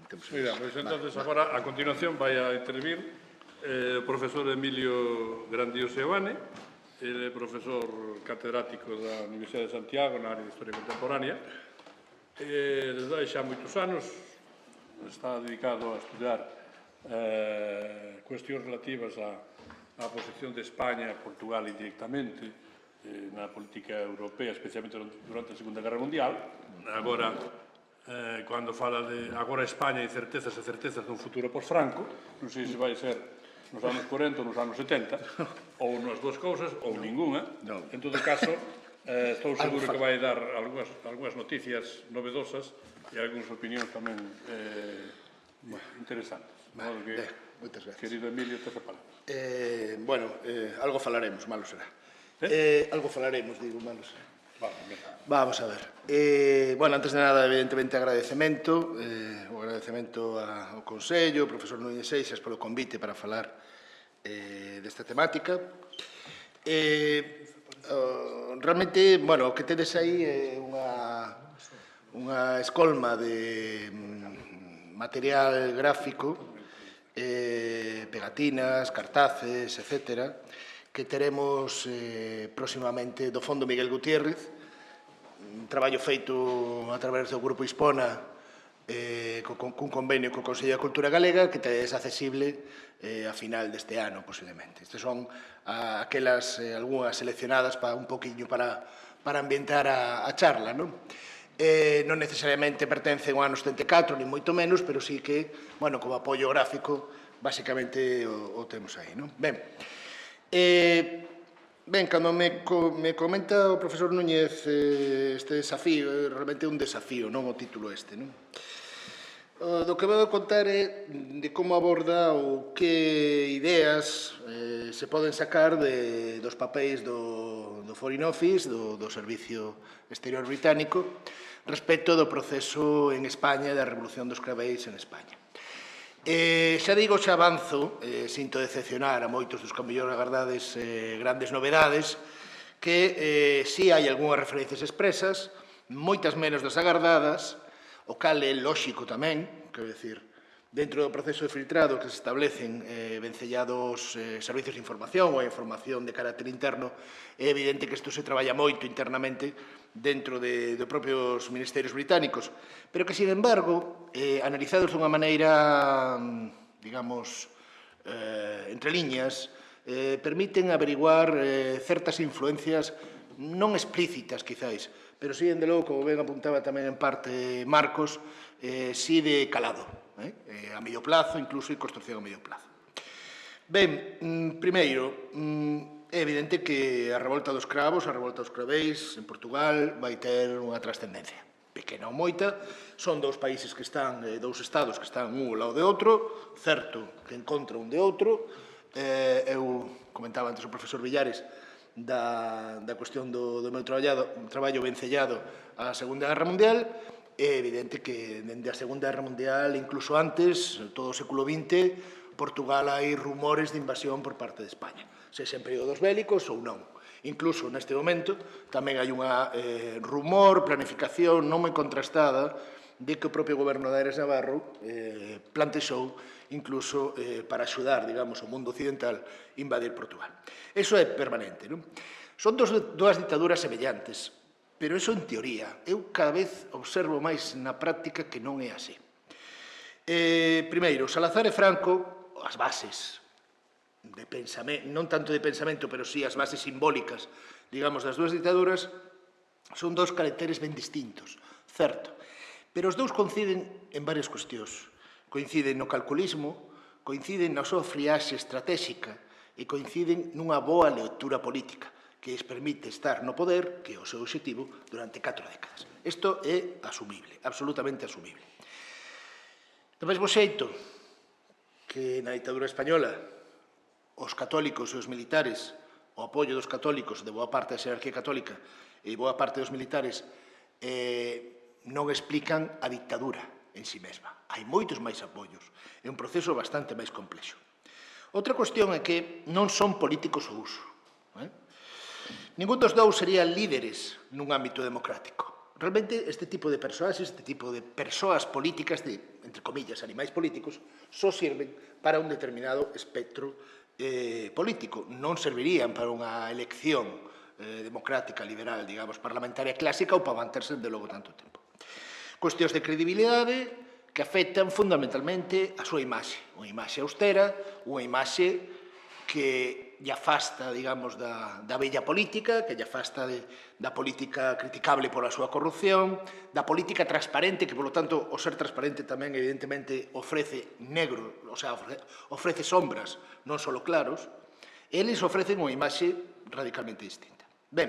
Moi ben, pois entonces agora a continuación vai a intervir o profesor Emilio Grandío Seoane. Ele é profesor catedrático da Universidade de Santiago na área de Historia Contemporánea. Desde hai xa moitos anos está dedicado a estudiar cuestións relativas á posición de España e Portugal indirectamente na política europea, especialmente durante a Segunda Guerra Mundial. Agora, cando fala de agora España, incertezas e certezas dun futuro pos-Franco, non sei se vai ser nos anos 40 ou nos anos 70, ou nas duas cousas, ou ninguna. En todo caso, estou seguro que vai dar algunhas noticias novedosas e algunhas opinións tamén interesantes. Moitas gracias. Querido Emilio, te palabra. Bueno, algo falaremos, malo será. Algo falaremos, digo, malo será. Vamos a ver. Bueno, antes de nada, evidentemente, agradecemento. O agradecemento ao Consello, ao profesor Núñez Seixas, polo convite para falar desta temática. Realmente, bueno, o que tedes aí é unha escolma de material gráfico, pegatinas, cartaces, etcétera, que teremos próximamente do Fondo Miguel Gutiérrez, un traballo feito a través do Grupo Hispona cun convenio co Consello da Cultura Galega que é accesible a final deste ano, posiblemente. Estas son algunhas seleccionadas un poquinho para ambientar a charla, non? Non necesariamente pertencen ao ano 74, ni moito menos, pero sí que, bueno, como apoio gráfico, basicamente o temos aí, non? Ben, cando me comenta o profesor Núñez este desafío, realmente é un desafío, non o título este, non? Do que vou a contar é de como aborda ou que ideas se poden sacar dos papéis do Foreign Office, do Servicio Exterior Británico, respecto do proceso en España da Revolución dos Craveis en España. Xa digo, xa avanzo, sinto decepcionar a moitos dos que mellor agardades grandes novedades, que si hai algunhas referencias expresas, moitas menos das agardadas, o cal é lóxico tamén, quero dicir, dentro do proceso de filtrado que se establecen vencellados servicios de información ou a información de carácter interno, é evidente que isto se traballa moito internamente dentro dos propios ministerios británicos, pero que, sin embargo, analizados dunha maneira, digamos, entre liñas, permiten averiguar certas influencias non explícitas, quizáis, pero sí, dende logo, como ben apuntaba tamén en parte Marcos, sí de calado, a medio plazo, incluso en construcción a medio plazo. Ben, primeiro, é evidente que a revolta dos cravos, a revolta dos craveis, en Portugal, vai ter unha trascendencia. Pequena ou moita, son dous países que están, dous estados que están un ao lado de outro, certo que en contra un de outro. Eu comentaba antes o profesor Villares da cuestión do meu traballo vencellado á Segunda Guerra Mundial. É evidente que dende a Segunda Guerra Mundial, incluso antes, todo o século XX, Portugal hai rumores de invasión por parte de España, sexa en períodos bélicos ou non. Incluso neste momento tamén hai unha rumor, planificación non moi contrastada de que o propio goberno de Aires Navarro plantexou incluso para axudar, digamos, o mundo occidental a invadir Portugal. Eso é permanente, non? Son dúas dictaduras semellantes, pero iso en teoría. Eu cada vez observo máis na práctica que non é así. Primeiro, Salazar e Franco, as bases de pensamento, non tanto de pensamento, pero sí as bases simbólicas, digamos, das dúas dictaduras, son dous caracteres ben distintos, certo, pero os dous coinciden en varias cuestións. Coinciden no calculismo, coinciden na súa friaxe estratégica e coinciden nunha boa lectura política que les permite estar no poder, que é o seu objetivo, durante 4 décadas. Isto é asumible, absolutamente asumible. Do mesmo xeito que na dictadura española os católicos e os militares, o apoio dos católicos de boa parte da xerarquía católica e boa parte dos militares non explican a dictadura en si mesma. Hai moitos máis apoios. É un proceso bastante máis complexo. Outra cuestión é que non son políticos ao uso. Ningún dos dous serían líderes nun ámbito democrático. realmente este tipo de persoaxes, este tipo de persoas políticas, de, entre comillas, animais políticos, só sirven para un determinado espectro político. Non servirían para unha elección democrática, liberal, digamos, parlamentaria clásica ou para manterse de logo tanto tempo. Cuestións de credibilidade que afectan fundamentalmente a súa imaxe. Unha imaxe austera, unha imaxe que lle afasta, digamos, da vella política, que lle afasta da política criticable pola súa corrupción, da política transparente, que, polo tanto, o ser transparente tamén, evidentemente, ofrece negro, o sea, ofrece sombras, non só claros. Eles ofrecen unha imaxe radicalmente distinta. Ben,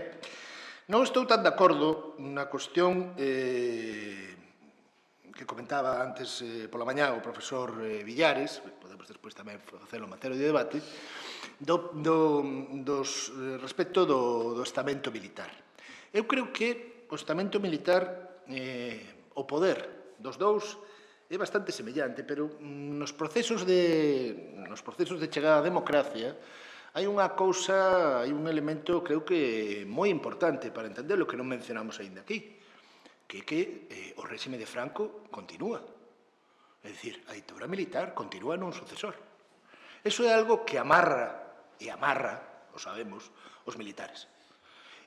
non estou tan de acordo na cuestión que comentaba antes pola mañá o profesor Villares, podemos despois tamén facelo en materia de debate, respecto do estamento militar. Eu creo que o estamento militar, o poder dos dous, é bastante semellante, pero nos procesos de chegada á democracia hai unha cousa, hai un elemento, creo que moi importante para entender o que non mencionamos aínda aquí, que é que o réxime de Franco continúa. É dicir, a ditadura militar continúa nun sucesor. Eso é algo que amarra, o sabemos, os militares.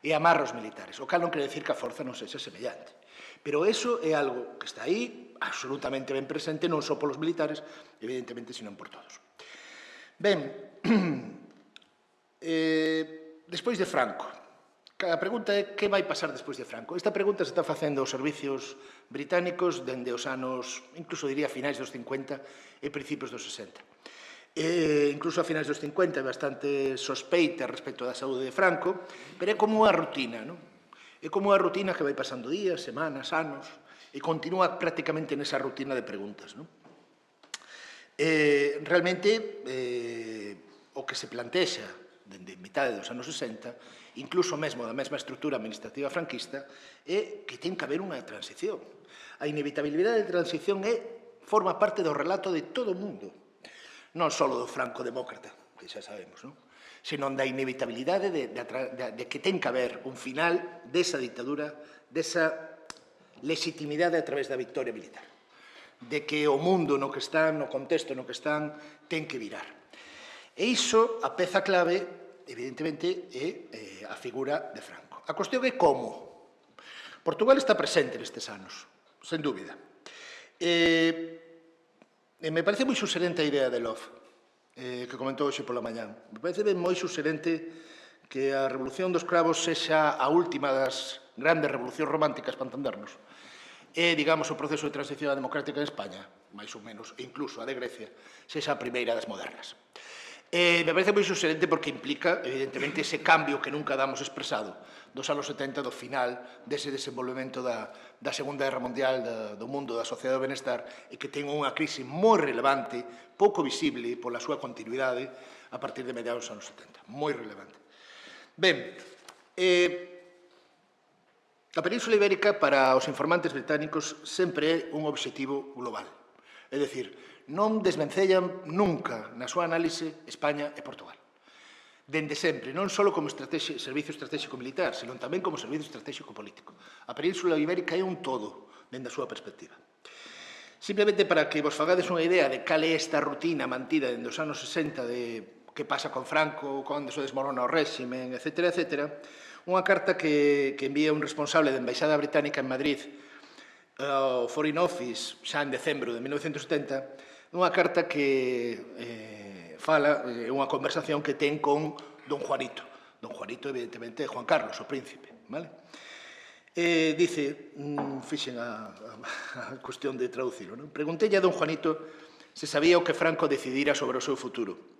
E amarra os militares. O cal non quere dicir que a forza non sexa semellante. Pero eso é algo que está aí, absolutamente ben presente, non só polos militares, evidentemente, sino por todos. Ben, despois de Franco, a pregunta é que vai pasar despois de Franco. Esta pregunta se está facendo aos servicios británicos dende os anos, incluso diría finais dos 50 e principios dos 60. Incluso a finais dos 50 é bastante sospeita respecto da saúde de Franco, pero é como unha rutina, non? É como unha rutina que vai pasando días, semanas, anos, e continúa prácticamente nesa rutina de preguntas, non? Realmente, o que se plantexa dende mitade dos anos 60, incluso mesmo da mesma estrutura administrativa franquista, é que ten que haber unha transición. A inevitabilidade de transición forma parte do relato de todo o mundo, non só do franco-demócrata, que xa sabemos, non? Senón da inevitabilidade de que ten que haber un final desa ditadura, desa legitimidade a través da victoria militar, de que o mundo no que están, no contexto no que están, ten que virar. E iso, a peza clave, evidentemente, é a figura de Franco. A cuestión é como. Portugal está presente nestes anos, sen dúbida. E me parece moi suxerente a idea de Love, que comentou hoxe pola mañá. Me parece moi suxerente que a Revolución dos Cravos sexa a última das grandes revolucións románticas para entendernos. E, digamos, o proceso de transición democrática en España, máis ou menos, e incluso a de Grecia, sexa a primeira das modernas. Me parece moi suxerente porque implica, evidentemente, ese cambio que nunca damos expresado dos anos 70, do final dese desenvolvemento da Segunda Guerra Mundial, do mundo da sociedade do benestar, e que ten unha crise moi relevante, pouco visible pola súa continuidade a partir de mediados dos anos 70. Moi relevante. Ben, a Península Ibérica para os informantes británicos sempre é un obxectivo global. É dicir, non desvencellan nunca na súa análise España e Portugal. Dende sempre, non só como servicio estratégico militar, senón tamén como servicio estratégico político. A Península Ibérica é un todo, dende a súa perspectiva. Simplemente para que vos fagades unha idea de cal é esta rutina mantida dende os anos 60 de que pasa con Franco, cando se desmorona o réximen, etc., etc., unha carta que envía un responsable da Embaixada Británica en Madrid ao Foreign Office xa en decembro de 1970, unha carta que fala, unha conversación que ten con don Juanito. Don Juanito, evidentemente, é Juan Carlos, o príncipe, vale? Dice, fixen a cuestión de traducilo, non? Preguntelle a don Juanito se sabía o que Franco decidira sobre o seu futuro.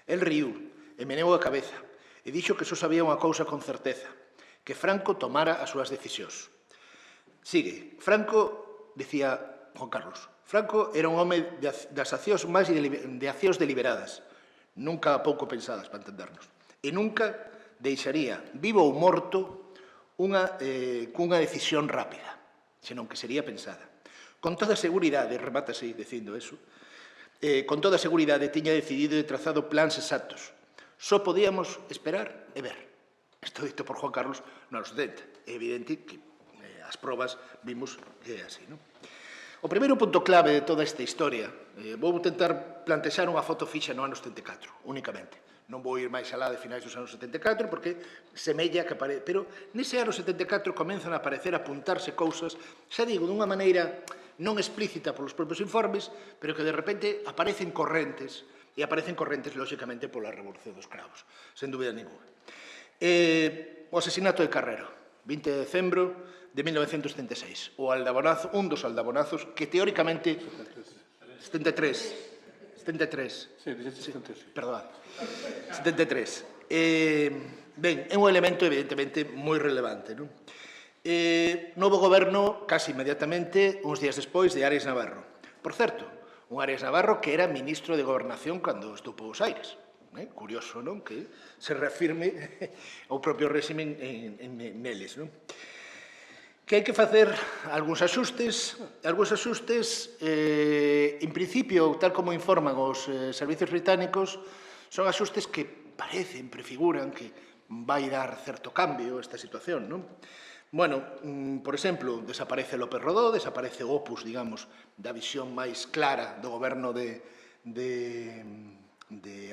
El riu e meneou a cabeza e dixo que só sabía unha cousa con certeza, que Franco tomara as súas decisións. Sigue, Franco, dicía Juan Carlos, Franco era un home das accións máis de accións deliberadas, nunca pouco pensadas, para entendernos, e nunca deixaría, vivo ou morto, cunha decisión rápida, senón que sería pensada. Con toda seguridade, remátase dicindo eso, con toda seguridade tiña decidido e trazado plans exactos. Só podíamos esperar e ver. Isto dito por Juan Carlos nos 70. É evidente que as probas vimos que é así, non? O primeiro punto clave de toda esta historia, vou tentar plantexar unha foto fixa no ano 74, únicamente. Non vou ir máis alá de finais dos anos 74, porque semella que aparece... Pero nese ano 74 comenzan a aparecer, a apuntarse cousas, xa digo, dunha maneira non explícita polos propios informes, pero que de repente aparecen correntes, e aparecen correntes, lóxicamente, pola Revolución dos Cravos, sen dúbida ninguna. O asesinato de Carrero, 20 de decembro de 1976, o aldabonazo, un dos aldabonazos que teóricamente 73. Sí, dixeste 73. Perdón, 73. Ben, é un elemento evidentemente moi relevante, non? Novo goberno casi inmediatamente, uns días despois, de Ares Navarro. Por certo, un Ares Navarro que era ministro de Gobernación cando estupou os aires. Curioso, non? Que se reafirme o propio réximen neles, non? Que hai que facer algúns axustes, en principio, tal como informan os servicios británicos, son axustes que parecen, prefiguran que vai dar certo cambio a esta situación, non? Bueno, por exemplo, desaparece López Rodó, desaparece o opus, digamos, da visión máis clara do goberno de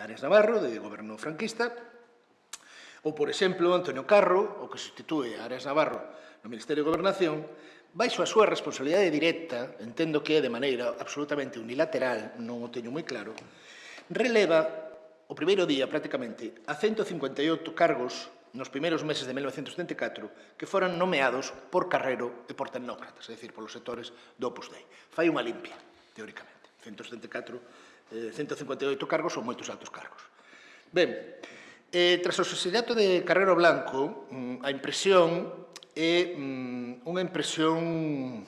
Ares Navarro, de goberno franquista, ou, por exemplo, Antonio Carro, o que substitúe a Ares Navarro no Ministerio de Gobernación, baixo a súa responsabilidade directa, entendo que é de maneira absolutamente unilateral, non o teño moi claro, releva o primeiro día, prácticamente, a 158 cargos nos primeiros meses de 1974 que foran nomeados por Carrero e por tecnócratas, é dicir, polos sectores do Opus Dei. Fai unha limpia, teóricamente. 158 cargos son moitos altos cargos. Ben, tras o asesinato de Carrero Blanco, a impresión é unha impresión...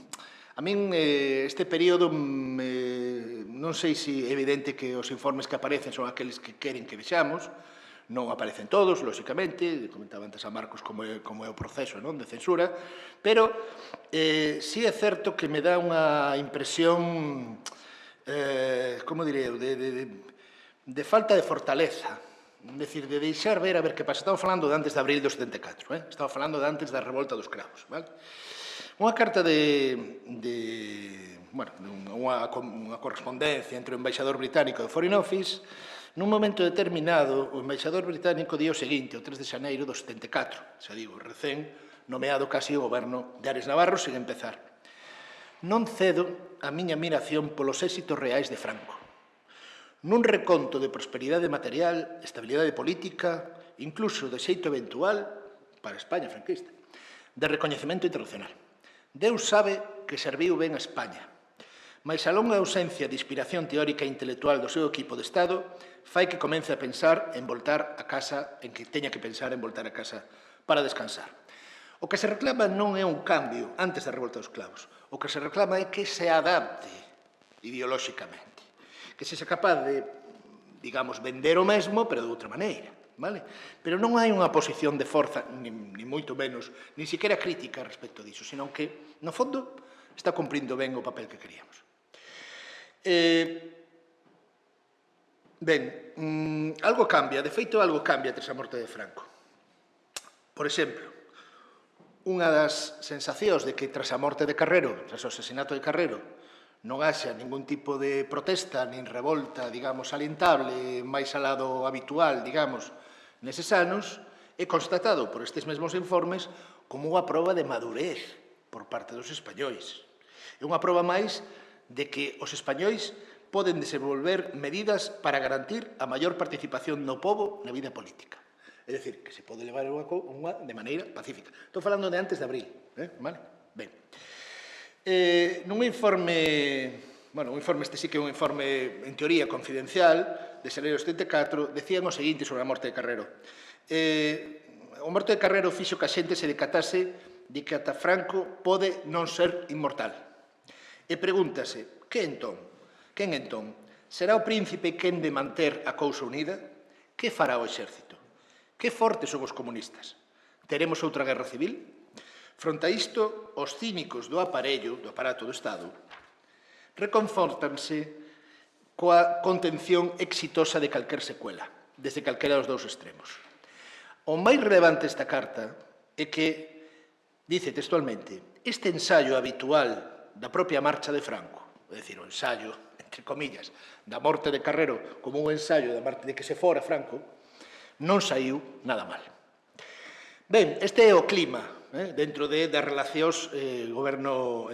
A min este período non sei se é evidente que os informes que aparecen son aqueles que queren que vexamos, non aparecen todos, lóxicamente, comentaba antes a Marcos como é o proceso de censura, pero si é certo que me dá unha impresión, como direi, de falta de fortaleza. É dicir, de deixar ver a ver que pasa. Estamos falando de antes de abril do 74, estamos falando de antes da revolta dos cravos, vale? Unha carta unha correspondencia entre o embaixador británico e o Foreign Office, nun momento determinado, o embaixador británico di o seguinte, o 3 de xaneiro do 74, xa digo, recén nomeado casi o goberno de Ares Navarro, sin empezar. Non cedo a miña admiración polos éxitos reais de Franco. Nun reconto de prosperidade material, estabilidade política, incluso de xeito eventual, para España franquista, de recoñecemento internacional. Deus sabe que serviu ben a España, mais a longa ausencia de inspiración teórica e intelectual do seu equipo de Estado fai que comece a pensar en voltar a casa, en que teña que pensar en voltar a casa para descansar. O que se reclama non é un cambio antes da revolta dos clavos, o que se reclama é que se adapte ideolóxicamente, que se sexa capaz de, digamos, vender o mesmo, pero de outra maneira, vale? Pero non hai unha posición de forza, ni moito menos, ni siquiera crítica respecto disso, senón que, no fondo, está cumprindo ben o papel que queríamos. Ben, algo cambia, de feito, algo cambia tras a morte de Franco. Por exemplo, unha das sensacións de que tras a morte de Carrero, tras o asesinato de Carrero, non haxa ningún tipo de protesta, nin revolta, digamos, alentable, máis alá do habitual, digamos, neses anos, é constatado por estes mesmos informes como unha proba de madurez por parte dos españois. É unha proba máis de que os españois poden desenvolver medidas para garantir a maior participación do pobo na vida política. É dicir, que se pode levar de maneira pacífica. Estou falando de antes de abril, vale? Ben. Nun informe, un informe este sí que é un informe en teoría confidencial de xaneiro 74, decían o seguinte sobre a morte de Carrero. O morte de Carrero fixo que a xente se decatase de que ata Franco pode non ser inmortal. E pregúntase, quen entón? Será o príncipe quen de manter a cousa unida? Que fará o exército? Que fortes son os comunistas? Teremos outra guerra civil? Fronte a isto, os cínicos do aparato do Estado, reconfortanse coa contención exitosa de calquer secuela, desde calquera dos dous extremos. O máis relevante desta carta é que, dice textualmente, este ensayo habitual da propia marcha de Franco, é dicir, o ensayo, entre comillas, da morte de Carrero como un ensayo de que se fora Franco, non saiu nada mal. Ben, este é o clima dentro das relacións goberno...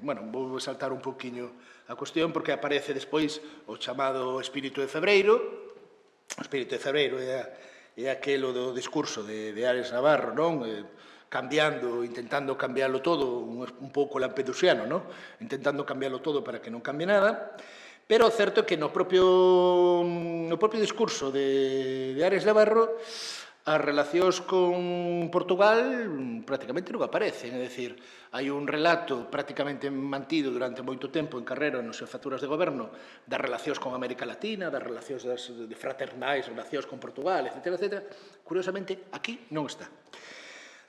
Bueno, vou saltar un poquinho a cuestión porque aparece despois o chamado espírito de febreiro. O espírito de febreiro é aquelo do discurso de Ares Navarro, non? Intentando cambiarlo todo, un pouco lampedusiano, non? Intentando cambiarlo todo para que non cambie nada. Pero o certo é que no propio discurso de Ares Navarro as relacións con Portugal prácticamente non aparecen, é dicir, hai un relato prácticamente mantido durante moito tempo en Carrero nas súas facturas de goberno das relacións con América Latina, das relacións de fraternais, relacións con Portugal, etc. Curiosamente, aquí non está.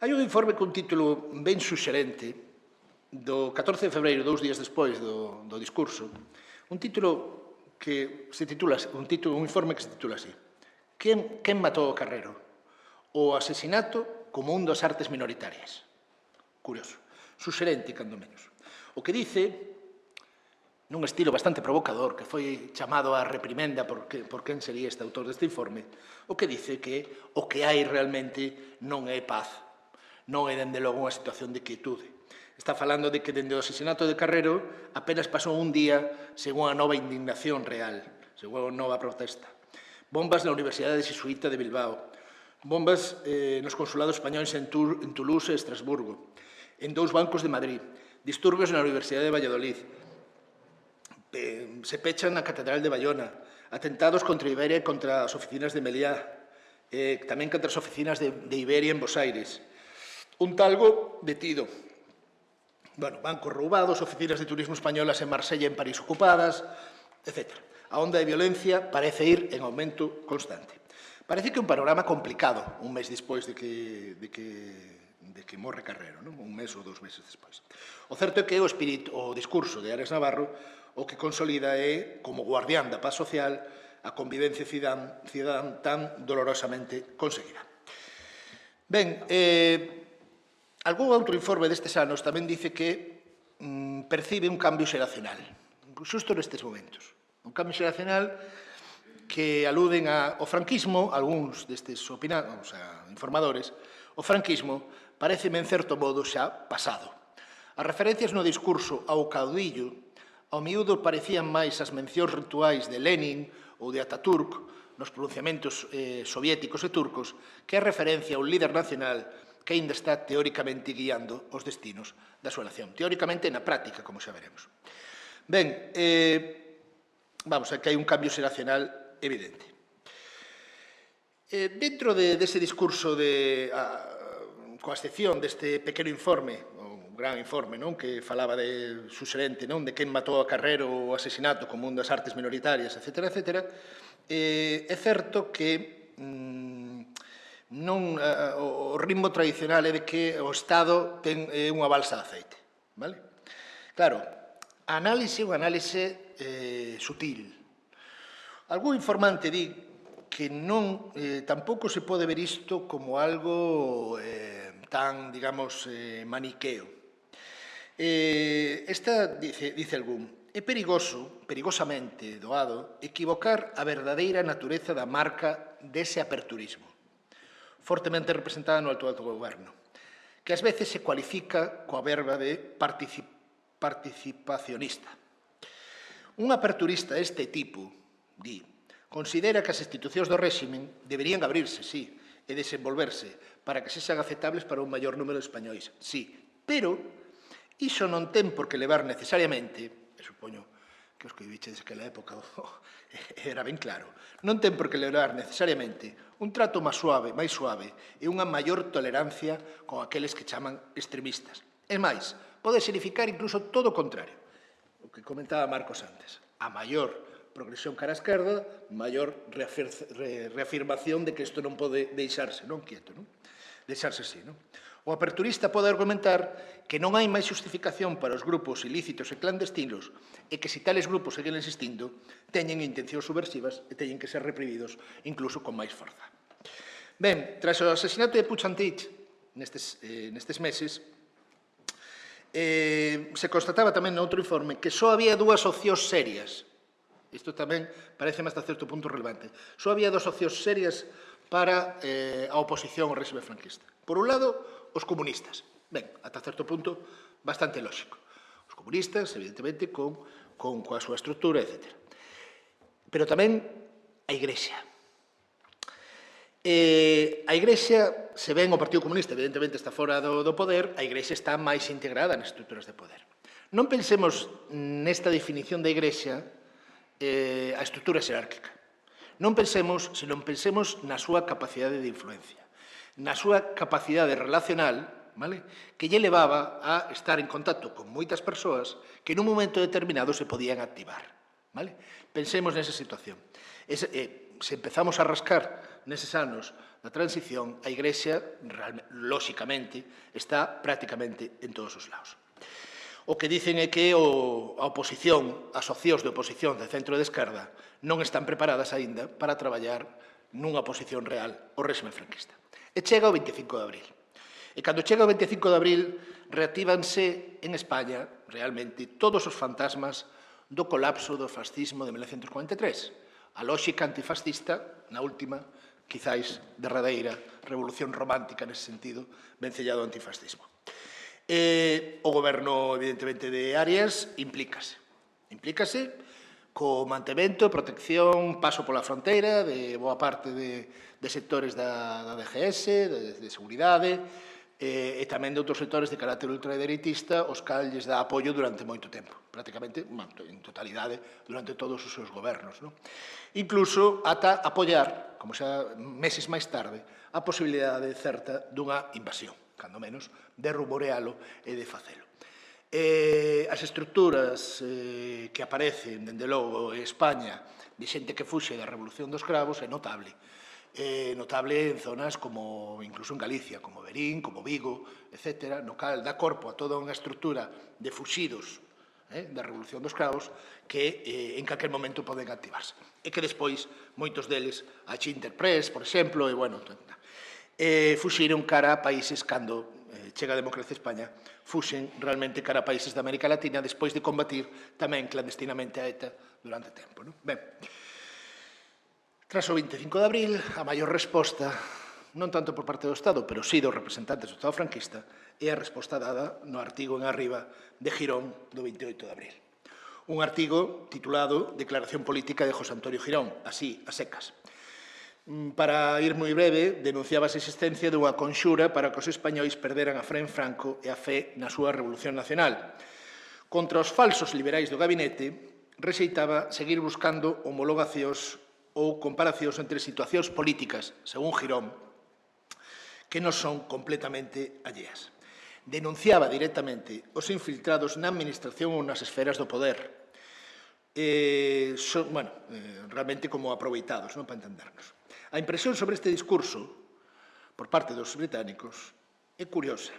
Hai un informe con título ben suxerente do 14 de febreiro, 2 días despois do discurso, un título que se titula, un informe que se titula así: Quen matou o Carrero? O asesinato como un das artes minoritarias. Curioso. Suxerente, cando menos. O que dice, nun estilo bastante provocador, que foi chamado a reprimenda por quen sería este autor deste informe, o que dice que o que hai realmente non é paz, non é, dende logo, unha situación de quietude. Está falando de que, dende o asesinato de Carrero, apenas pasou un día sen unha nova indignación real, sen unha nova protesta. Bombas na Universidade Xesuíta de Bilbao, bombas nos consulados españoles en Toulouse e Estrasburgo, en 2 bancos de Madrid, disturbios na Universidade de Valladolid, se pechan na Catedral de Bayona, atentados contra Iberia e contra as oficinas de Meliá, tamén contra as oficinas de Iberia en Bos Aires, un talgo detido, bancos roubados, oficinas de turismo españolas en Marsella e en París ocupadas, etc. A onda de violencia parece ir en aumento constante. Parece que é un panorama complicado un mes despois de que morre Carrero, non? Un mes ou 2 meses despois. O certo é que o discurso de Ares Navarro o que consolida é, como guardián da paz social, a convivencia cidadán tan dolorosamente conseguida. Ben, algún outro informe destes anos tamén dice que percibe un cambio xeracional, xusto nestes momentos. Un cambio xeracional que aluden ao franquismo, algúns destes informadores, o franquismo pareceme en certo modo xa pasado. As referencias no discurso ao caudillo ao miúdo parecían máis as mencións rituais de Lenin ou de Ataturk nos pronunciamentos soviéticos e turcos que a referencia a un líder nacional que aínda está teóricamente guiando os destinos da súa nación. Teóricamente na práctica, como xa veremos. Ben, vamos, que hai un cambio xeracional evidente. Dentro dese discurso coa excepción deste pequeno informe, o gran informe, que falaba de suxerente, de quen matou a Carrero, o asesinato como un das artes minoritarias, etc., é certo que o ritmo tradicional é de que o Estado ten unha balsa de aceite. Claro, a análise é unha análise sutil. Algún informante di que tampouco se pode ver isto como algo tan, digamos, maniqueo. Dice algún, é perigosamente doado, equivocar a verdadeira natureza da marca dese aperturismo, fortemente representada no alto goberno, que ás veces se cualifica coa verba de participacionista. Un aperturista deste tipo, considera que as institucións do réximen deberían abrirse, sí, e desenvolverse para que sexan aceptables para un maior número de españois, sí, pero iso non ten por que levar necesariamente, e supoño que os que viviches desde aquela época era ben claro, non ten por que levar necesariamente un trato máis suave e unha maior tolerancia con aqueles que chaman extremistas. É máis, pode significar incluso todo o contrario, o que comentaba Marcos antes, a maior progresión cara á esquerda, maior reafirmación de que isto non pode deixarse quieto, deixarse así. O aperturista pode argumentar que non hai máis justificación para os grupos ilícitos e clandestinos e que se tales grupos seguen existindo, teñen intencións subversivas e teñen que ser reprimidos incluso con máis forza. Ben, tras o asesinato de Puig Antich nestes meses, Se constataba tamén noutro informe que só había dúas opcións serias. Isto tamén parece hasta certo punto relevante. Só había dúas opcións serias para a oposición ao réxime franquista. Por un lado, os comunistas. Ben, ata certo punto, bastante lógico. Os comunistas, evidentemente, coa súa estrutura, etc. Pero tamén a Igrexa. A Igrexa, se ven o Partido Comunista, evidentemente, está fora do poder, a Igrexa está máis integrada nas estruturas de poder. Non pensemos nesta definición da Igrexa a estrutura xerárquica. Non pensemos, senón pensemos na súa capacidade de influencia, na súa capacidade relacional, vale? Que lle levaba a estar en contacto con moitas persoas que nun momento determinado se podían activar. Vale? Pensemos nesa situación. Se empezamos a rascar neses anos da transición, a Igrexa, lóxicamente, está prácticamente en todos os lados. O que dicen é que a oposición, as opcións de oposición de centro e de esquerda non están preparadas aínda para traballar nunha oposición real ao réxime franquista. E chega o 25 de abril. E cando chega o 25 de abril, reactívanse en España, realmente, todos os fantasmas do colapso do fascismo de 1943. A lóxica antifascista, na última, quizáis derradeira, revolución romántica nese sentido, vencellado ao antifascismo. O goberno, evidentemente, de Arias implícase. Implícase co mantemento, protección, paso pola fronteira de boa parte de sectores da DGS, de seguridade, e tamén de outros sectores de carácter ultradereitista, os cal lles dá apoio durante moito tempo, prácticamente, en totalidade, durante todos os seus gobernos. Incluso ata apoiar, como xa meses máis tarde, a posibilidade certa dunha invasión, cando menos, de rumorealo e de facelo. As estruturas que aparecen, dende logo, en España, de xente que fuxe da Revolución dos Cravos, é notable. Notable en zonas como, incluso en Galicia, como Verín, como Vigo, etc., no cal dá corpo a toda unha estrutura de fuxidos da Revolución dos Cravos que en calquer momento poden activarse. E que despois, moitos deles, a Chinterpress, por exemplo, e, bueno, fuxiron cara a países cando chega a democracia a España, fuxen realmente cara a países da América Latina despois de combatir tamén clandestinamente a ETA durante tempo. Ben, tras o 25 de abril, a maior resposta, non tanto por parte do Estado, pero sí dos representantes do Estado franquista, é a resposta dada no artigo en arriba de Girón do 28 de abril. Un artigo titulado Declaración Política de José Antonio Girón, así, a secas. Para ir moi breve, denunciaba a existencia dunha conxura para que os españois perderan a fe en Franco e a fe na súa Revolución Nacional. Contra os falsos liberais do gabinete, rexeitaba seguir buscando homologacións ou comparacións entre situacións políticas, según Girón, que non son completamente alleas. Denunciaba directamente os infiltrados na administración ou nas esferas do poder, realmente como aproveitados, para entendernos. A impresión sobre este discurso, por parte dos británicos, é curiosa.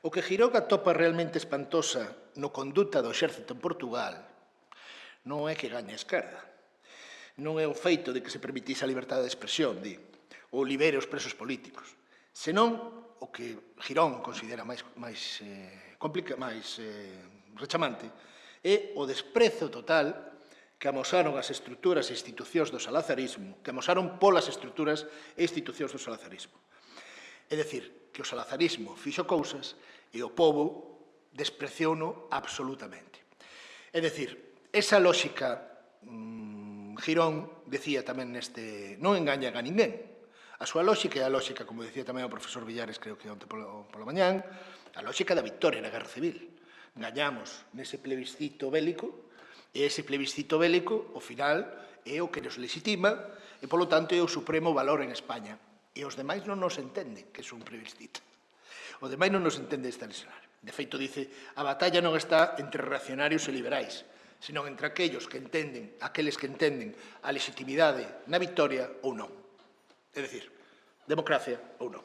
O que Girón atopa realmente espantosa no conduta do exército en Portugal non é que gañe a esquerda, non é o feito de que se permitise a liberdade de expresión, ou libere os presos políticos, senón o que Girón considera máis rechamante é o desprezo total que amosaron as estruturas e institucións do salazarismo, que amosaron polas estruturas e institucións do salazarismo. É dicir, que o salazarismo fixo cousas e o pobo despreciouno absolutamente. É dicir, esa lógica, Girón decía tamén neste, non engañan a ninguén. A súa lógica é a lógica, como decía tamén o profesor Villares, creo que onte pola mañán, a lógica da victoria na Guerra Civil. Gañamos nese plebiscito bélico, e ese plebiscito bélico, ao final, é o que nos legitima e, polo tanto, é o supremo valor en España. E os demais non nos entenden que é un plebiscito. Os demais non nos entenden este escenario. De feito, dice, a batalla non está entre reaccionarios e liberais, senón entre aqueles que entenden a legitimidade na victoria ou non. É dicir, democracia ou non.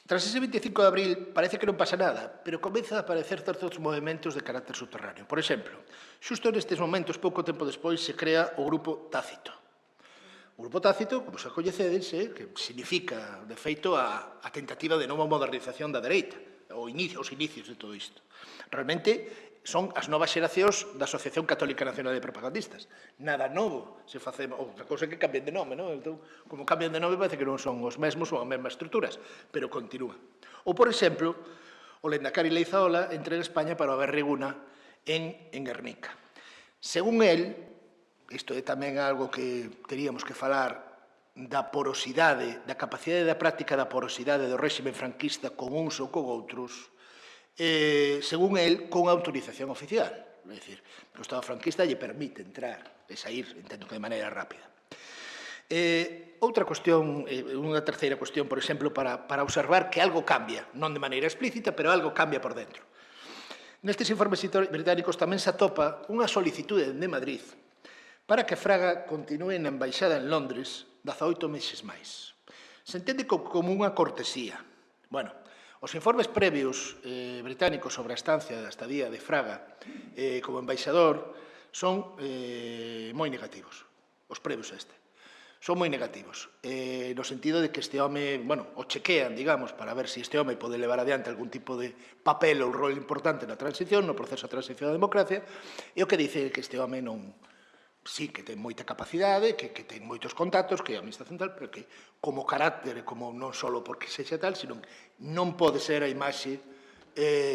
Tras ese 25 de abril, parece que non pasa nada, pero comeza a aparecer certos movimentos de carácter subterráneo. Por exemplo, xusto nestes momentos, pouco tempo despois, se crea o Grupo Tácito. O grupo tácito, como se coñecedes, que significa, de feito, a tentativa de nova modernización da dereita, os inicios de todo isto. Realmente, son as novas xeracións da Asociación Católica Nacional de Propagandistas. Nada novo se facemos, outra cousa que cambien de nome, non? Entón, como cambian de nome, parece que non son os mesmos ou as mesmas estruturas, pero continúa. Ou, por exemplo, o Lendakari Leizaola entra en España para o Berreguna en Guernica. Según él, isto é tamén algo que teríamos que falar da porosidade, da capacidade da práctica da porosidade do réxime franquista con uns ou con outros, según él, con autorización oficial. É dicir, o Estado franquista lle permite entrar e sair, entendo que de maneira rápida. Outra cuestión, unha terceira cuestión, por exemplo, para observar que algo cambia, non de maneira explícita, pero algo cambia por dentro. Nestes informes británicos tamén se atopa unha solicitude de Madrid para que Fraga continúe na embaixada en Londres 18 meses máis. Se entende como unha cortesía. Bueno, os informes previos británicos sobre a estadía de Fraga como embaixador son moi negativos, os previos a este. Son moi negativos, no sentido de que este home, bueno, o chequean, digamos, para ver se este home pode levar adiante algún tipo de papel ou rol importante na transición, no proceso de transición da democracia, e o que dice é que este home non, sí, que ten moita capacidade, que ten moitos contactos, que é a administración tal, pero que como carácter, como non só porque sexa tal, sino non pode ser a imaxe,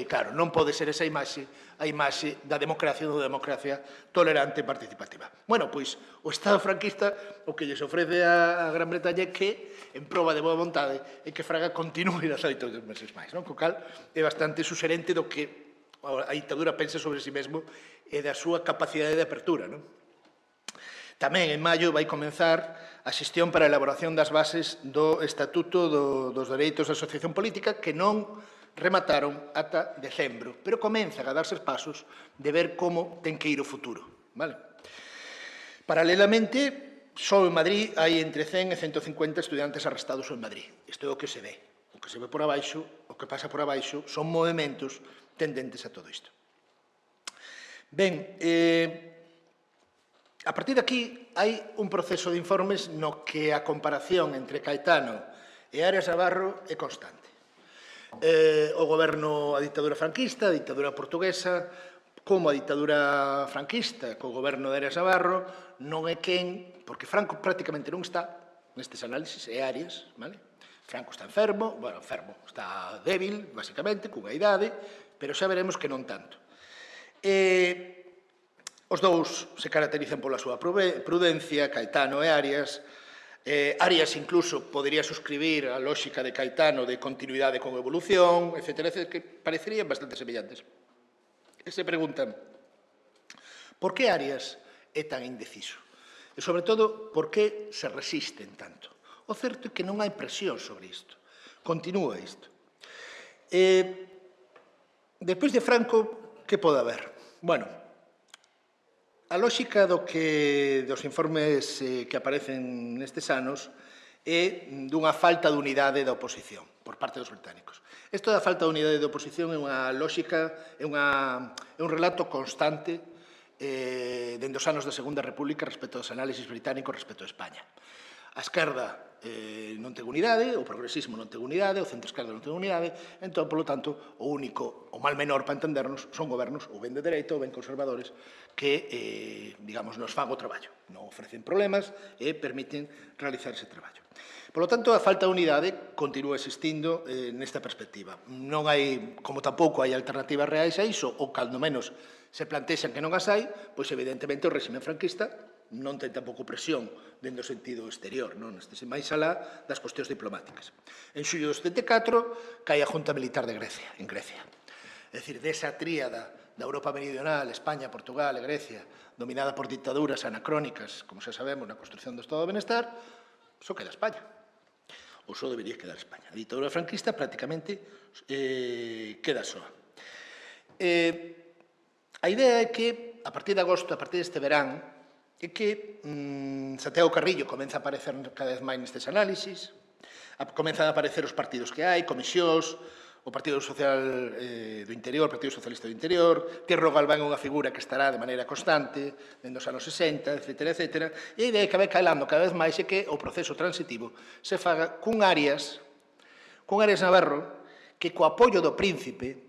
claro, non pode ser esa imaxe a imaxe da democracia tolerante e participativa. Bueno, pois, o Estado franquista o que lles ofrece a Gran Bretaña é que, en proba de boa vontade, é que Fraga continúe 18 meses máis, non? Co cal é bastante suxerente do que a ditadura pensa sobre si mesmo e da súa capacidade de apertura, non? Tamén, en maio, vai comenzar a xestión para a elaboración das bases do Estatuto dos Dereitos da Asociación Política, que non remataron ata decembro, pero comenzan a darse pasos de ver como ten que ir o futuro. Vale? Paralelamente, só en Madrid hai entre 100 e 150 estudiantes arrestados en Madrid. Isto é o que se ve. O que se ve por abaixo, o que pasa por abaixo, son movementos tendentes a todo isto. Ben, a partir de aquí hai un proceso de informes no que a comparación entre Caetano e Arias Navarro é constante. O goberno, a ditadura franquista, a ditadura portuguesa, como a ditadura franquista, co goberno de Arias Navarro, non é quen, porque Franco prácticamente non está nestes análisis, é Arias, vale? Franco está enfermo, bueno, enfermo, está débil, basicamente, cunha idade, pero xa veremos que non tanto. Os dous se caracterizan pola súa prudencia, Caetano e Arias. Arias incluso podría suscribir a lógica de Caetano de continuidade con evolución, etc., que parecerían bastante semellantes. E se preguntan, por que Arias é tan indeciso? E, sobre todo, por que se resisten tanto? O certo é que non hai presión sobre isto. Continúa isto. Despois de Franco, que pode haber? Bueno, a lógica dos informes que aparecen nestes anos é dunha falta de unidade da oposición por parte dos británicos. Isto da falta de unidade da oposición é unha lógica, é un relato constante dende os anos da Segunda República respecto aos análisis británicos respecto a España. A esquerda non ten unidade, o progresismo non ten unidade, o centro-esquerda non ten unidade, entón, polo tanto, o mal menor para entendernos son gobernos ou ben de dereita ou ben conservadores que, digamos, nos fan o traballo. Non ofrecen problemas e permiten realizar ese traballo. Polo tanto, a falta de unidade continúa existindo nesta perspectiva. Non hai, como tampouco hai alternativas reais a iso, ou cando menos se plantexan que non as hai, pois evidentemente o réxime franquista non ten tampouco presión dentro do sentido exterior, non? Este máis alá das cuestións diplomáticas. En xullo do 74 cae a Junta Militar de Grecia, en Grecia. É dicir, desa tríada da Europa meridional, España, Portugal e Grecia, dominada por dictaduras anacrónicas, como xa sabemos, na construción do Estado do Benestar, só queda España. Ou só debería quedar España. A ditadura franquista prácticamente queda soa. A idea é que, a partir de agosto, a partir deste verán, é que Santiago Carrillo comeza a aparecer cada vez máis nestes análisis, comenzan a aparecer os partidos que hai, comisións, o Partido Social do Interior, Partido Socialista do Interior, Tierno Galván é unha figura que estará de maneira constante dentro dos anos 60, etc. E a idea que vai calando cada vez máis é que o proceso transitivo se faga cun Arias Navarro que co apoio do príncipe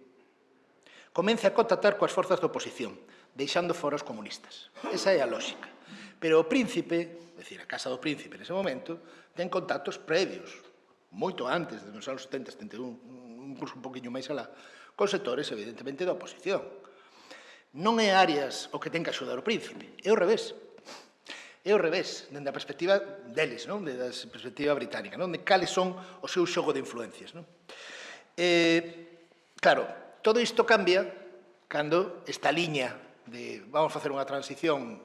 comece a contactar coas forzas da oposición, deixando fora os comunistas. Esa é a lógica. Pero o príncipe, é dicir, a casa do príncipe nese momento, ten contactos previos, moito antes, nos anos 70, 71, incluso un poquinho máis alá, con sectores, evidentemente, da oposición. Non é Arias o que ten que axudar o príncipe, é o revés. É o revés, dende a perspectiva deles, non? Dende a perspectiva británica, non? De cales son o seu xogo de influencias, non? Claro, todo isto cambia cando esta liña de vamos facer unha transición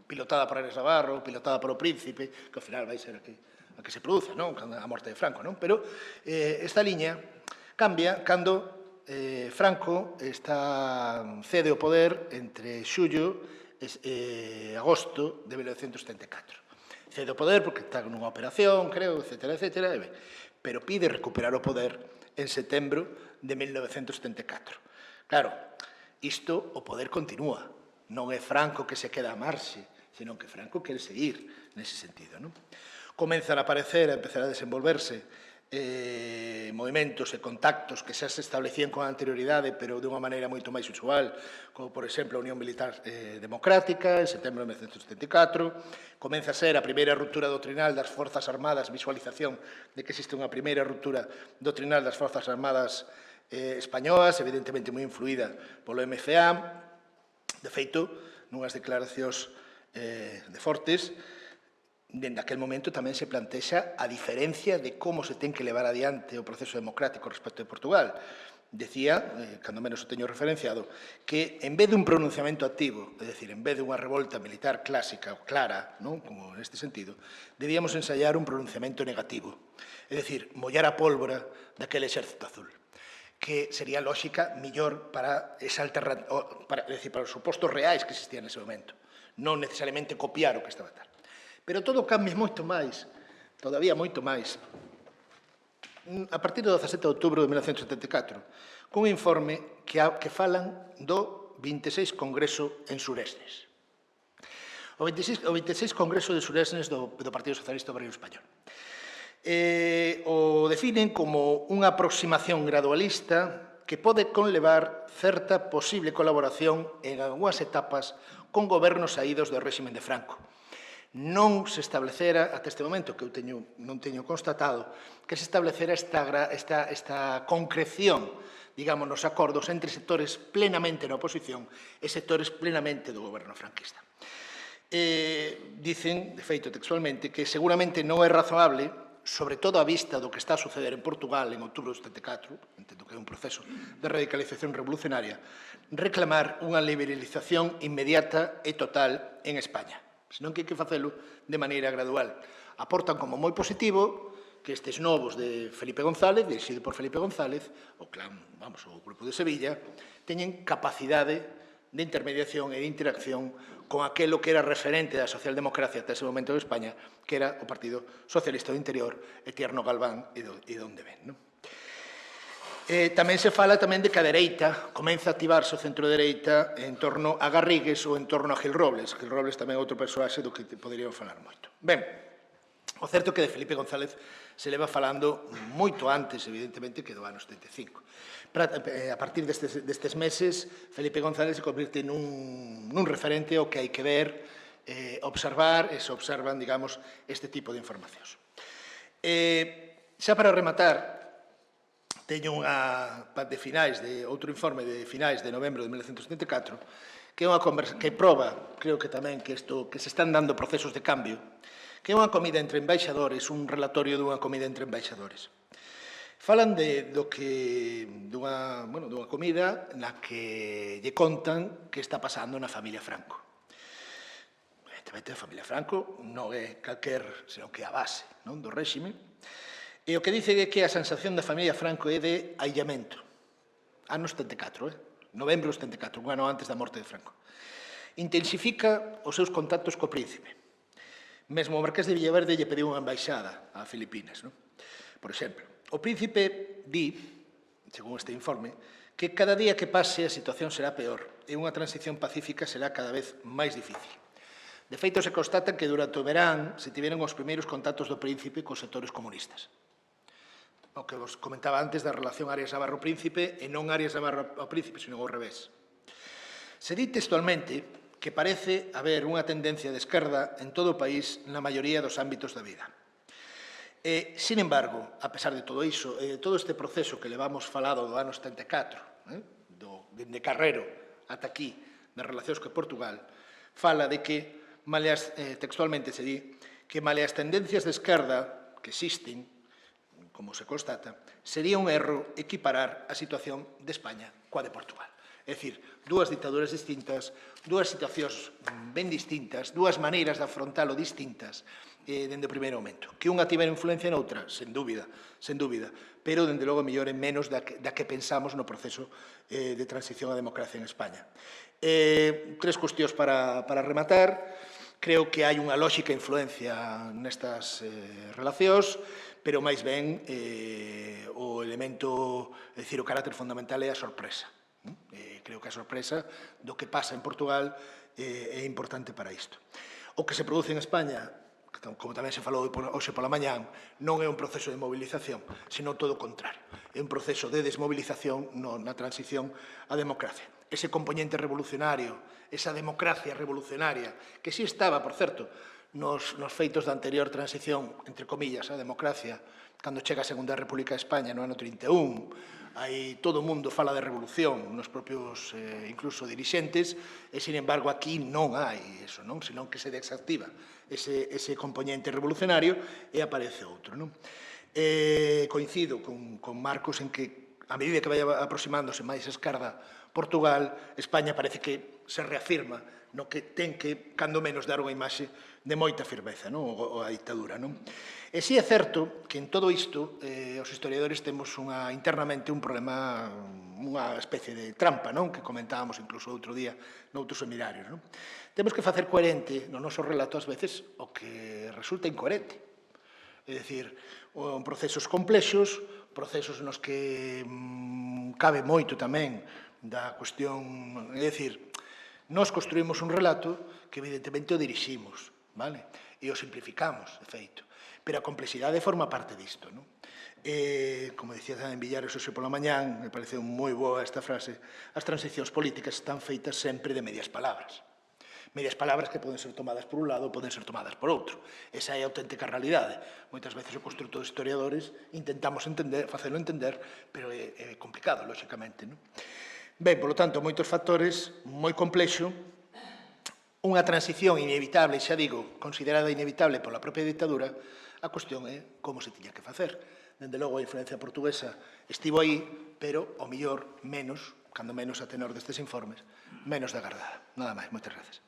pilotada por Arias Navarro, pilotada por o príncipe, que ao final vai ser a que se produce, non? A morte de Franco, non? Pero esta liña cambia cando Franco cede o poder entre xullo e agosto de 1974. Cede o poder porque está nunha operación, creo, etc. Pero pide recuperar o poder en setembro de 1974. Claro, isto, o poder continúa. Non é Franco que se queda a marxe, senón que Franco quere seguir nese sentido, non? Comenzan a aparecer, a empezar a desenvolverse movimentos e contactos que xa se establecían con anterioridade, pero dunha maneira moito máis usual, como, por exemplo, a Unión Militar Democrática, en setembro de 1974. Comeza a ser a primeira ruptura doctrinal das Forzas Armadas, visualización de que existe unha primeira ruptura doctrinal das Forzas Armadas españolas, evidentemente moi influída polo MCA. De feito, nunhas declaracións de Fortes, dende aquel momento tamén se plantexa a diferencia de como se ten que levar adiante o proceso democrático respecto de Portugal. Decía, cando menos o teño referenciado, que en vez dun pronunciamento activo, é dicir, en vez de unha revolta militar clásica ou clara, non? Como neste sentido, debíamos ensayar un pronunciamento negativo, é dicir, mollar a pólvora daquele exército azul, que sería lógica millor para esa para os supostos reais que existían nese momento, non necesariamente copiar o que estaba tal. Pero todo cambia moito máis, todavía moito máis, a partir do 17 de outubro de 1974, cun informe que falan do 26 Congreso en Suresnes. O 26 Congreso de Suresnes do Partido Socialista Obrero Español. O definen como unha aproximación gradualista que pode conlevar certa posible colaboración en algunhas etapas con gobernos saídos do réxime de Franco. Non se establecera, até este momento, que eu non teño constatado, que se establecera esta concreción, digamos, nos acordos entre sectores plenamente na oposición e sectores plenamente do goberno franquista. Dicen, de feito textualmente, que seguramente non é razonable, sobre todo a vista do que está a suceder en Portugal en outubro de 74, entendo que é un proceso de radicalización revolucionaria, reclamar unha liberalización inmediata e total en España, senón que hai que facelo de maneira gradual. Aportan como moi positivo que estes novos de Felipe González, dirixido por Felipe González, o grupo de Sevilla, teñen capacidade de intermediación e de interacción con aquelo que era referente da socialdemocracia até ese momento de España, que era o Partido Socialista do Interior e Tierno Galván e de onde ven, non? Tamén se fala tamén de que a dereita comeza a activarse o centro-dereita en torno a Garrigues ou en torno a Gil Robles. Gil Robles tamén é outro persoaxe do que poderíamos falar moito. Ben, o certo é que de Felipe González se leva falando moito antes, evidentemente, que do ano 75. A partir destes meses, Felipe González se convirte nun referente ao que hai que ver, observar, e se observan, digamos, este tipo de informacións. Xa para rematar, teño outro informe de finais de novembro de 1974, que é unha conversa que proba, creo que tamén, que se están dando procesos de cambio, que é unha comida entre embaixadores, un relatorio dunha comida entre embaixadores. Falan dunha comida na que lle contan que está pasando na familia Franco. Evidentemente, a familia Franco non é calquer, senón que é a base do réxime. E o que dice é que a sensación da familia Franco é de aillamento. Anos 74, novembro de 74, un ano antes da morte de Franco. Intensifica os seus contactos co príncipe. Mesmo o marqués de Villaverde lle pediu unha embaixada a Filipinas. Por exemplo, o príncipe di, según este informe, que cada día que pase a situación será peor e unha transición pacífica será cada vez máis difícil. De feito, se constata que durante o verán se tiveron os primeiros contactos do Príncipe cos sectores comunistas. O que vos comentaba antes da relación Arias Navarro-Príncipe e non Arias Navarro-Príncipe, sino ao revés. Se di textualmente que parece haber unha tendencia de esquerda en todo o país na maioría dos ámbitos da vida. Sin embargo, a pesar de todo iso, todo este proceso que levamos falado do ano 74, de Carrero ata aquí, das relacións con Portugal, fala de que, textualmente se di, que male as tendencias de esquerda que existen, como se constata, sería un erro equiparar a situación de España coa de Portugal. É dicir, dúas dictaduras distintas, dúas situacións ben distintas, dúas maneiras de afrontalo distintas dende o primeiro momento. Que unha tivera influencia noutra, sen dúbida, pero, dende logo, mellor en menos da que pensamos no proceso de transición á democracia en España. Tres cuestións para rematar. Creo que hai unha lóxica influencia nestas relacións, pero máis ben o elemento, é dicir, o carácter fundamental é a sorpresa. Creo que a sorpresa do que pasa en Portugal é importante para isto. O que se produce en España, como tamén se falou hoxe pola mañán, non é un proceso de movilización, sino todo o contrario. É un proceso de desmovilización na transición á democracia. Ese componente revolucionario, esa democracia revolucionaria, que sí estaba, por certo, nos feitos da anterior transición, entre comillas, á democracia, cando chega a Segunda República de España no ano 31, aí todo o mundo fala de revolución, nos propios, incluso, dirixentes, e, sin embargo, aquí non hai eso, non? Senón que se desactiva ese componente revolucionario e aparece outro, non? Coincido con Marcos en que, a medida que vai aproximándose máis a esquerda Portugal, España parece que se reafirma no que ten que, cando menos, dar unha imaxe de moita firmeza, non? A dictadura, non? E si é certo que en todo isto os historiadores temos internamente un problema, unha especie de trampa, non? Que comentábamos incluso outro día noutros seminarios, non? Temos que facer coherente no noso relato ás veces o que resulta incoherente. É dicir, procesos complexos, procesos nos que cabe moito tamén da cuestión, é dicir, nós construímos un relato que evidentemente o diriximos, vale? E o simplificamos, de feito. Pero a complexidade forma parte disto, non? Como dicía tamén Villares hoxe pola mañán, me pareceu moi boa esta frase, as transicións políticas están feitas sempre de medias palabras. Medias palabras que poden ser tomadas por un lado ou poden ser tomadas por outro. Esa é a auténtica realidade. Moitas veces o construto de historiadores intentamos facelo entender, pero é complicado, lóxicamente, non? Ben, polo tanto, moitos factores, moi complexo, unha transición inevitable, xa digo, considerada inevitable pola propia dictadura. A cuestión é como se tiña que facer. Dende logo, a influencia portuguesa estivo aí, pero, ao mellor, menos, cando menos a tenor destes informes, menos de agardada. Nada máis, moitas gracias.